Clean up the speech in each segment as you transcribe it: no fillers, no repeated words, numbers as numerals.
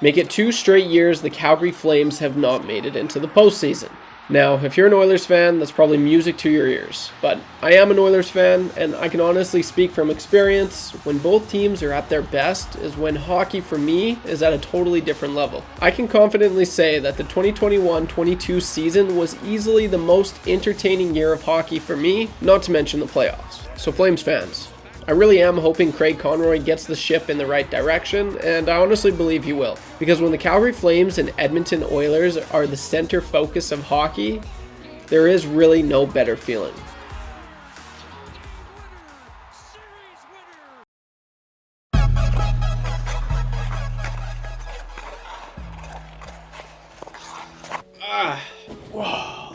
make it 2 straight years the Calgary Flames have not made it into the postseason. Now, if you're an Oilers fan, that's probably music to your ears. But I am an Oilers fan, and I can honestly speak from experience, when both teams are at their best is when hockey for me is at a totally different level. I can confidently say that the 2021-22 season was easily the most entertaining year of hockey for me, not to mention the playoffs. So Flames fans, I really am hoping Craig Conroy gets the ship in the right direction, and I honestly believe he will. Because when the Calgary Flames and Edmonton Oilers are the center focus of hockey, there is really no better feeling.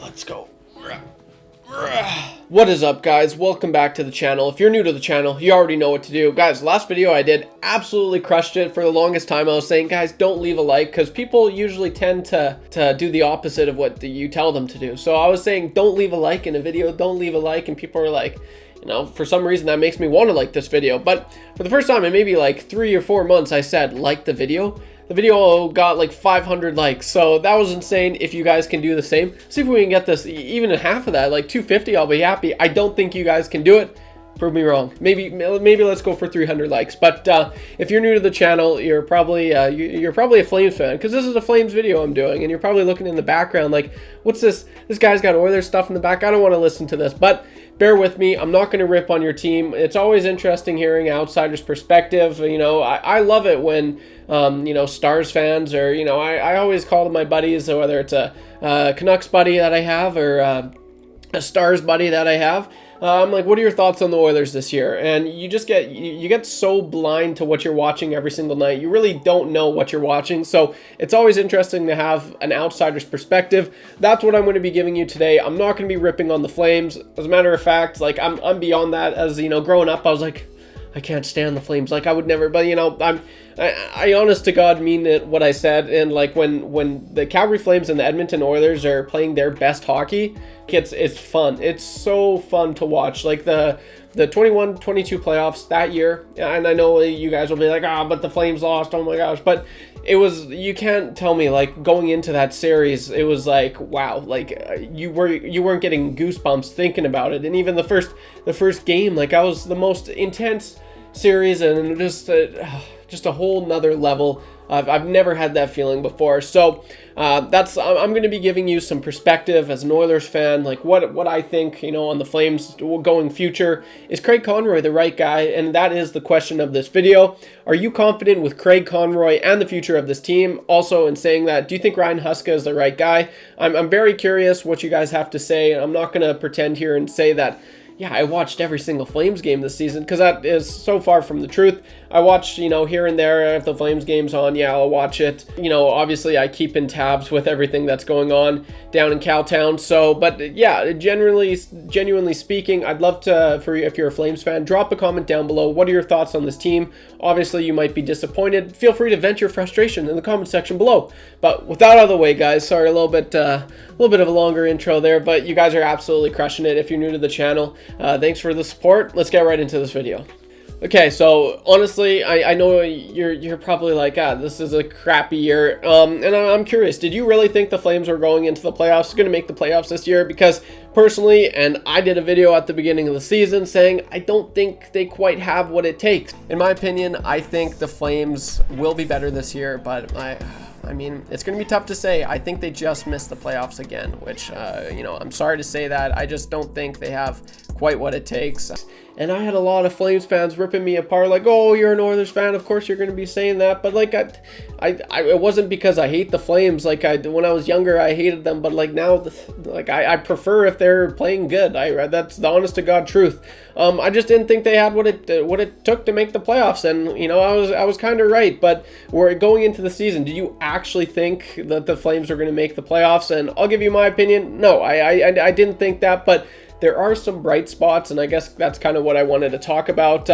Let's go. What is up, guys? Welcome back to the channel. If you're new to the channel, you already know what to do. Guys, last video I did absolutely crushed it. For the longest time I was saying, guys, don't leave a like, because people usually tend to do the opposite of what you tell them to do. So I was saying don't leave a like in a video, don't leave a like, and people are like, you know, for some reason that makes me want to like this video. But for the first time in maybe like 3 or 4 months, I said like the video. The video got like 500 likes, so that was insane. If you guys can do the same, see if we can get this even in half of that, like 250, I'll be happy. I don't think you guys can do it. Prove me wrong. Maybe let's go for 300 likes. But if you're new to the channel, you're probably a Flames fan, because this is a Flames video I'm doing, and you're probably looking in the background like, what's this? This guy's got Oilers stuff in the back. I don't want to listen to this, but bear with me. I'm not going to rip on your team. It's always interesting hearing outsiders' perspective. You know, I love it when you know, Stars fans, or you know, I always call them my buddies, so whether it's a Canucks buddy that I have or a Stars buddy that I have. I'm like, what are your thoughts on the Oilers this year? And you just get so blind to what you're watching every single night. You really don't know what you're watching. So it's always interesting to have an outsider's perspective. That's what I'm going to be giving you today. I'm not going to be ripping on the Flames. As a matter of fact, like I'm beyond that. As you know, growing up, I was like, I can't stand the Flames. Like I would never, but you know, I honest to God mean it, what I said. And like when the Calgary Flames and the Edmonton Oilers are playing their best hockey, it's fun. It's so fun to watch. Like the 21-22 playoffs that year, and I know you guys will be like, but the Flames lost, oh my gosh. But it was, you can't tell me, like going into that series, it was like, wow, like you weren't getting goosebumps thinking about it. And even the first game, like I was the most intense series, and just a whole nother level. I've never had that feeling before. So I'm going to be giving you some perspective as an Oilers fan, like what I think, you know, on the Flames going future. Is Craig Conroy the right guy? And that is the question of this video. Are you confident with Craig Conroy and the future of this team? Also, in saying that, do you think Ryan Huska is the right guy? I'm very curious what you guys have to say. I'm not going to pretend here and say that, yeah, I watched every single Flames game this season, because that is so far from the truth. I watch, you know, here and there. If the Flames game's on, yeah, I'll watch it. You know, obviously I keep in tabs with everything that's going on down in Cowtown. So, but yeah, genuinely speaking, I'd love to, if you're a Flames fan, drop a comment down below. What are your thoughts on this team? Obviously, you might be disappointed. Feel free to vent your frustration in the comment section below. But with that out of the way, guys, sorry, a little bit of a longer intro there, but you guys are absolutely crushing it. If you're new to the channel, thanks for the support. Let's get right into this video. Okay, so honestly, I know you're probably like, this is a crappy year. And I'm curious, did you really think the Flames were going into the playoffs, going to make the playoffs this year? Because personally, and I did a video at the beginning of the season saying I don't think they quite have what it takes. In my opinion, I think the Flames will be better this year, but I mean, it's going to be tough to say. I think they just missed the playoffs again, which, you know, I'm sorry to say that. I just don't think they have quite what it takes. And I had a lot of Flames fans ripping me apart, like, oh, you're an Oilers fan, of course you're going to be saying that. But like, it wasn't because I hate the Flames. Like, when I was younger, I hated them, but like now, I prefer if they're playing good. That's the honest to God truth. I just didn't think they had what it took to make the playoffs, and you know, I was kind of right. But we're going into the season. Do you actually think that the Flames are going to make the playoffs? And I'll give you my opinion. No, I didn't think that, but there are some bright spots, and I guess that's kind of what I wanted to talk about.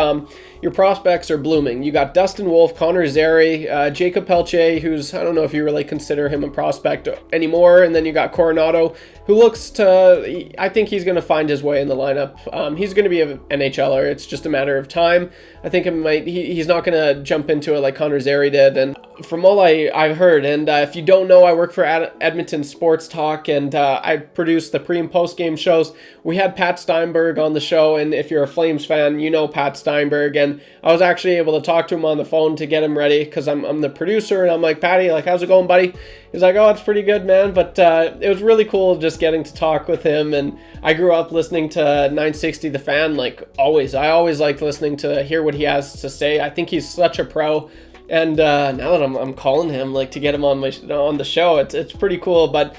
Your prospects are blooming. You got Dustin Wolf, Connor Zary, Jacob Pelche, who's, I don't know if you really consider him a prospect anymore, and then you got Coronado, who looks to, I think he's going to find his way in the lineup. He's going to be an NHLer. It's just a matter of time. I think he's not going to jump into it like Connor Zary did, and from all I've heard, and if you don't know, I work for Edmonton Sports Talk, and I produce the pre and post game shows. We had Pat Steinberg on the show, and if you're a Flames fan, you know Pat Steinberg, and I was actually able to talk to him on the phone to get him ready, because I'm the producer, and I'm like, Patty, like, how's it going, buddy? He's like, oh, it's pretty good, man, but it was really cool just getting to talk with him, and I grew up listening to 960 The Fan, like, always. I always liked listening to hear what he has to say. I think he's such a pro. And now that I'm calling him, like, to get him on the show, it's pretty cool. But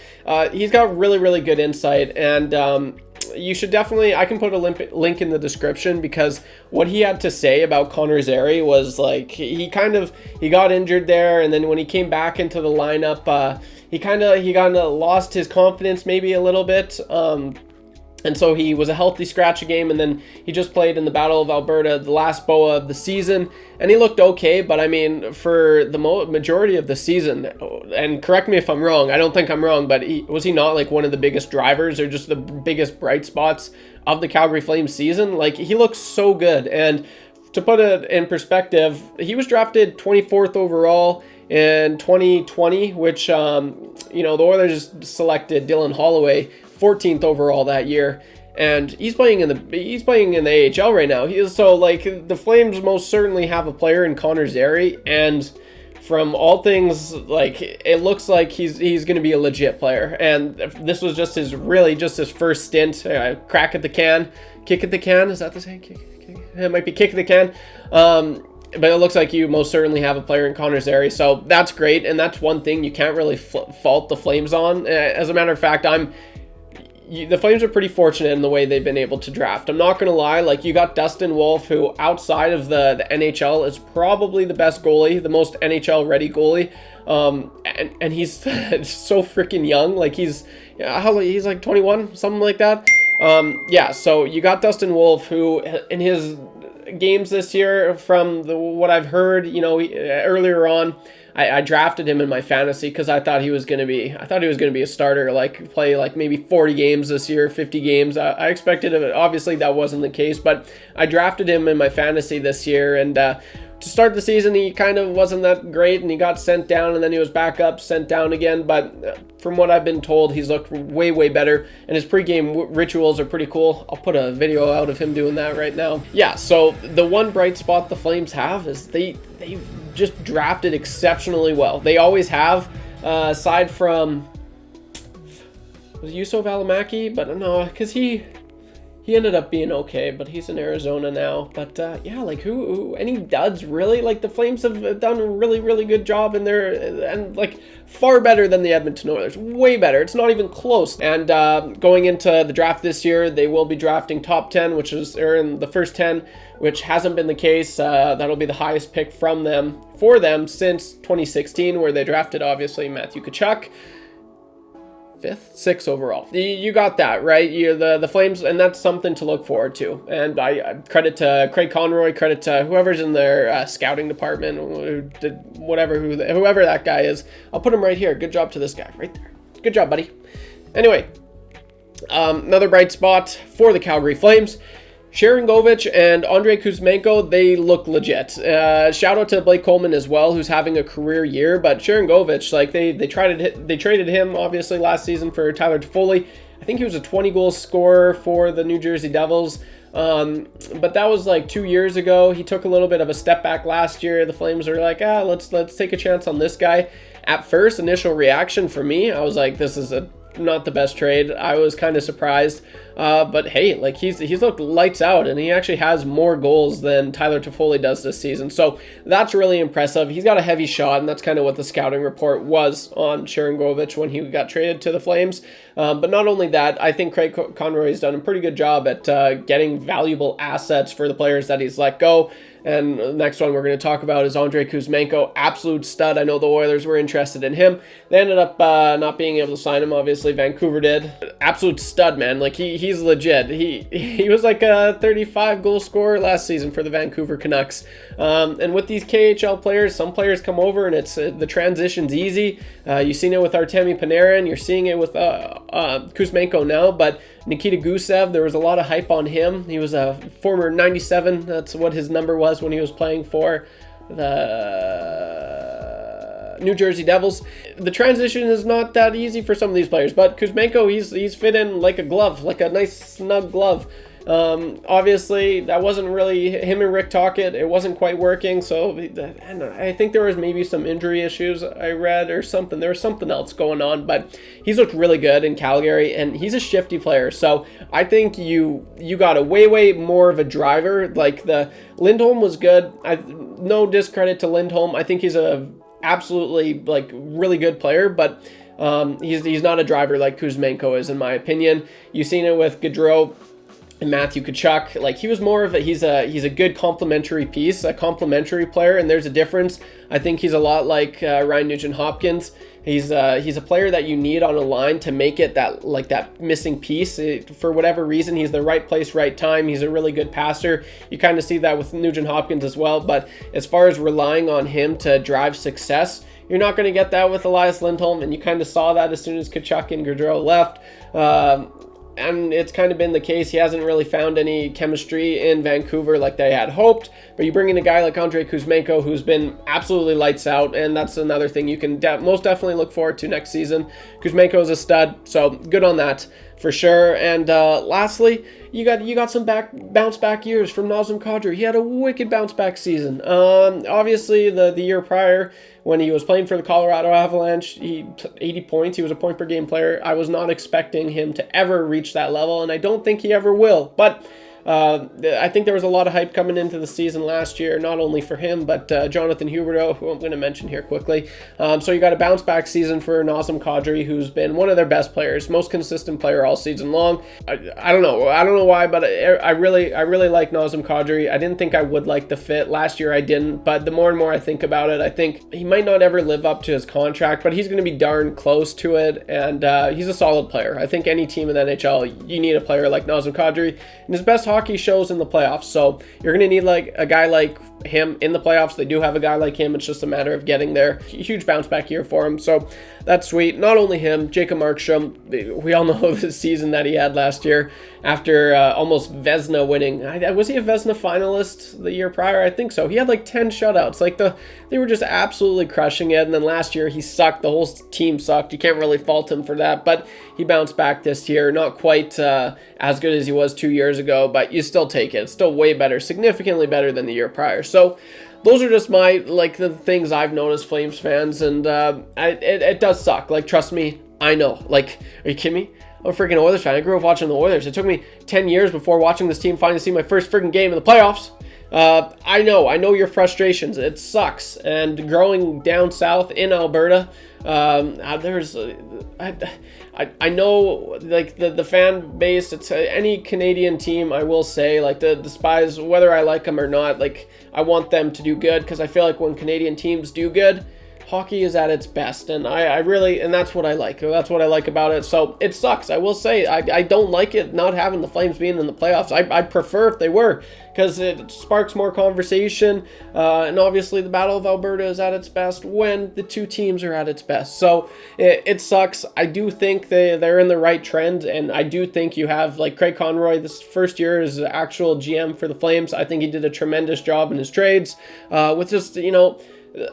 he's got really good insight, and you should definitely, I can put a link in the description, because what he had to say about Connor Zary was like, he got injured there, and then when he came back into the lineup, he kind of lost his confidence maybe a little bit. And so he was a healthy scratch a game, and then he just played in the Battle of Alberta, the last BOA of the season, and he looked okay. But I mean, for the majority of the season, and correct me if I'm wrong, I don't think I'm wrong, but was he not like one of the biggest drivers or just the biggest bright spots of the Calgary Flames season? Like, he looks so good. And to put it in perspective, he was drafted 24th overall in 2020, which, the Oilers selected Dylan Holloway 14th overall that year, and he's playing in the AHL right now. The Flames most certainly have a player in Connor Zary, and from all things, like, it looks like he's going to be a legit player. And this was just his first stint. Kick at the can. Is that the same? It might be kick at the can. But it looks like you most certainly have a player in Connor Zary, so that's great, and that's one thing you can't really fault the Flames on. As a matter of fact, the Flames are pretty fortunate in the way they've been able to draft. I'm not going to lie, like, you got Dustin Wolf, who outside of the NHL is probably the best goalie, the most NHL-ready goalie, and he's so freaking young. Like, he's like 21, something like that. So you got Dustin Wolf, who in his games this year, from what I've heard, earlier on, I drafted him in my fantasy because I thought he was going to be a starter, like play like maybe 40 games this year, 50 games. I expected it. Obviously that wasn't the case, but I drafted him in my fantasy this year, and to start the season, he kind of wasn't that great, and he got sent down, and then he was back up, sent down again. But from what I've been told, he's looked way better, and his pregame rituals are pretty cool. I'll put a video out of him doing that right now. Yeah, so the one bright spot the Flames have is they've just drafted exceptionally well. They always have, aside from, was Juuso Välimäki? But no, because he ended up being okay, but he's in Arizona now. But like, who any duds really? Like, the Flames have done a really good job in there, and like far better than the Edmonton Oilers, way better. It's not even close. And going into the draft this year, they will be drafting top 10, which is in the first 10, which hasn't been the case. That'll be the highest pick for them since 2016, where they drafted obviously Matthew Tkachuk. 6th overall. You got that, right? The Flames, and that's something to look forward to. And I credit to Craig Conroy, credit to whoever's in their scouting department, whoever that guy is. I'll put him right here. Good job to this guy right there. Good job, buddy. Anyway, another bright spot for the Calgary Flames. Shangoic and Kuzmenko, they look legit. Shout out to Blake Coleman as well, who's having a career year. But Shangoic, like, they traded him obviously last season for Tyler Toffoli. I think he was a 20-goal scorer for the New Jersey Devils. But that was like 2 years ago. He took a little bit of a step back last year. The Flames are like, let's take a chance on this guy. At first, initial reaction for me, I was like, this is not the best trade. I was kind of surprised, but hey, like, he's looked lights out, and he actually has more goals than Tyler Toffoli does this season, so that's really impressive. He's got a heavy shot, and that's kind of what the scouting report was on Shangoic when he got traded to the Flames. But not only that, I think Craig Conroy has done a pretty good job at getting valuable assets for the players that he's let go. And the next one we're going to talk about is Kuzmenko, absolute stud. I know the Oilers were interested in him. They ended up not being able to sign him. Obviously, Vancouver did. Absolute stud, man. Like, he's legit. He was like a 35-goal scorer last season for the Vancouver Canucks. And with these KHL players, some players come over and it's the transition's easy. You've seen it with Artemi Panarin. You're seeing it with Kuzmenko now, but Nikita Gusev, there was a lot of hype on him. He was a former 97. That's what his number was when he was playing for the New Jersey Devils. The transition is not that easy for some of these players, but Kuzmenko, he's fit in like a glove, like a nice snug glove. Obviously that wasn't really him and Rick Tocchet. It wasn't quite working. So and I think there was maybe some injury issues I read or something. There was something else going on, but he's looked really good in Calgary, and he's a shifty player. So I think you got a way more of a driver. Like the Lindholm was good. No discredit to Lindholm. I think he's a absolutely like really good player, but he's not a driver like Kuzmenko is, in my opinion. You've seen it with Gaudreau and Matthew Tkachuk. Like he was more of a he's a good complementary piece, a complementary player, and there's a difference. I think he's a lot like Ryan Nugent-Hopkins. He's a player that you need on a line to make it that missing piece. For whatever reason, he's the right place, right time. He's a really good passer. You kind of see that with Nugent-Hopkins as well. But as far as relying on him to drive success, you're not going to get that with Elias Lindholm, and you kind of saw that as soon as Tkachuk and Gaudreau left. And it's kind of been the case. He hasn't really found any chemistry in Vancouver like they had hoped. But you bring in a guy like Andrei Kuzmenko, who's been absolutely lights out, and that's another thing you can most definitely look forward to next season. Kuzmenko is a stud, so good on that for sure. And lastly, you got some bounce back years from Nazem Kadri. He had a wicked bounce back season. Obviously the year prior, when he was playing for the Colorado Avalanche, 80 points. He was a point per game player. I was not expecting him to ever reach that level, and I don't think he ever will. But I think there was a lot of hype coming into the season last year, not only for him, but Jonathan Huberdeau, who I'm going to mention here quickly. So you got a bounce back season for Nazem Kadri, who's been one of their best players, most consistent player all season long. I don't know why, but I really like Nazem Kadri. I didn't think I would like the fit. Last year I didn't, but the more and more I think about it, I think he might not ever live up to his contract, but he's going to be darn close to it, and he's a solid player. I think any team in the NHL, you need a player like Nazem Kadri, and his best hockey shows in the playoffs. So you're going to need like a guy like him in the playoffs. They do have a guy like him. It's just a matter of getting there. Huge bounce back year for him. So that's sweet. Not only him, Jacob Markstrom. We all know the season that he had last year after almost Vezina winning. Was he a Vezina finalist the year prior? I think so. He had like 10 shutouts. Like they were just absolutely crushing it. And then last year he sucked. The whole team sucked. You can't really fault him for that. But he bounced back this year. Not quite as good as he was 2 years ago, but you still take it. It's still way better, significantly better than the year prior. So those are just my, like, the things I've noticed, Flames fans, and it does suck. Like, trust me, I know. Like, are you kidding me? I'm a freaking Oilers fan. I grew up watching the Oilers. It took me 10 years before watching this team finally see my first freaking game in the playoffs. I know your frustrations. It sucks. And growing down south in Alberta, I know, like, the fan base, it's any Canadian team, I will say, like, the Spies, whether I like them or not, like, I want them to do good, because I feel like when Canadian teams do good, hockey is at its best, and I really, and that's what I like. That's what I like about it. So it sucks. I will say, I don't like it not having the Flames being in the playoffs. I'd prefer if they were, because it sparks more conversation, and obviously the Battle of Alberta is at its best when the two teams are at its best. So it sucks. I do think they're in the right trend, and I do think you have, like, Craig Conroy, this first year as actual GM for the Flames. I think he did a tremendous job in his trades, with just,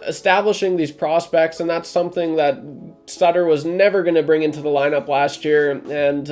establishing these prospects, and that's something that Sutter was never going to bring into the lineup last year, and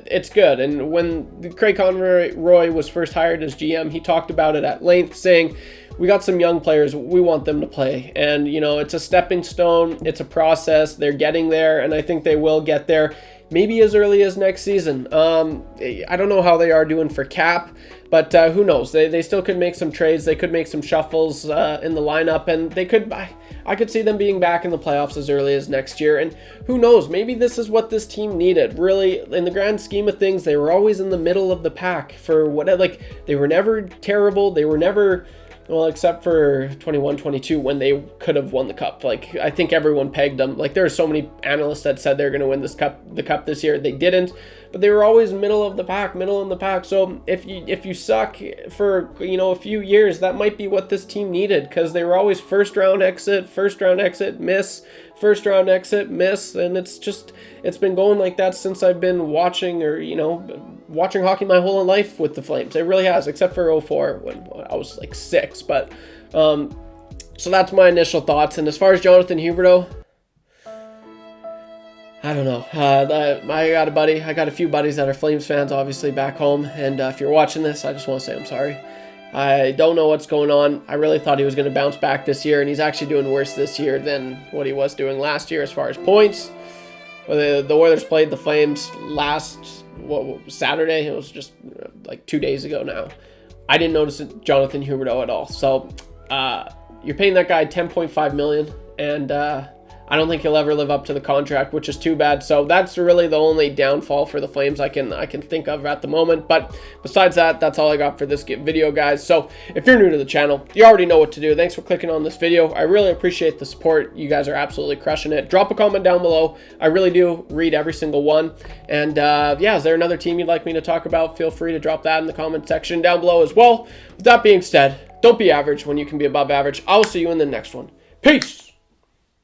it's good. And when Craig Conroy was first hired as GM, he talked about it at length, saying, we got some young players, we want them to play. And, it's a stepping stone, it's a process, they're getting there, and I think they will get there, maybe as early as next season. I don't know how they are doing for cap, but who knows? They still could make some trades. They could make some shuffles in the lineup, and they could. I could see them being back in the playoffs as early as next year. And who knows? Maybe this is what this team needed. Really, in the grand scheme of things, they were always in the middle of the pack for whatever. Like, they were never terrible. They were never. Well, except for 21-22 when they could have won the cup. Like, I think everyone pegged them. Like, there are so many analysts that said they're going to win the cup this year. They didn't, but they were always middle in the pack. So if you suck for, a few years, that might be what this team needed, because they were always first round exit, miss, first round exit, miss, and it's been going like that since I've been watching, or watching hockey my whole life with the Flames. It really has, except for 04 when I was like 6. But So that's my initial thoughts. And as far as Jonathan Huberdeau, I don't know. I got a buddy. I got a few buddies that are Flames fans, obviously, back home. And if you're watching this, I just want to say I'm sorry. I don't know what's going on. I really thought he was going to bounce back this year, and he's actually doing worse this year than what he was doing last year as far as points. The Oilers played the Flames last Saturday. It was just like 2 days ago now. I didn't notice Jonathan Huberdeau at all. So you're paying that guy $10.5 million, and I don't think he'll ever live up to the contract, which is too bad. So that's really the only downfall for the Flames I can think of at the moment. But besides that, that's all I got for this video, guys. So if you're new to the channel, you already know what to do. Thanks for clicking on this video. I really appreciate the support. You guys are absolutely crushing it. Drop a comment down below. I really do read every single one. And yeah, is there another team you'd like me to talk about? Feel free to drop that in the comment section down below as well. With that being said, don't be average when you can be above average. I will see you in the next one. Peace!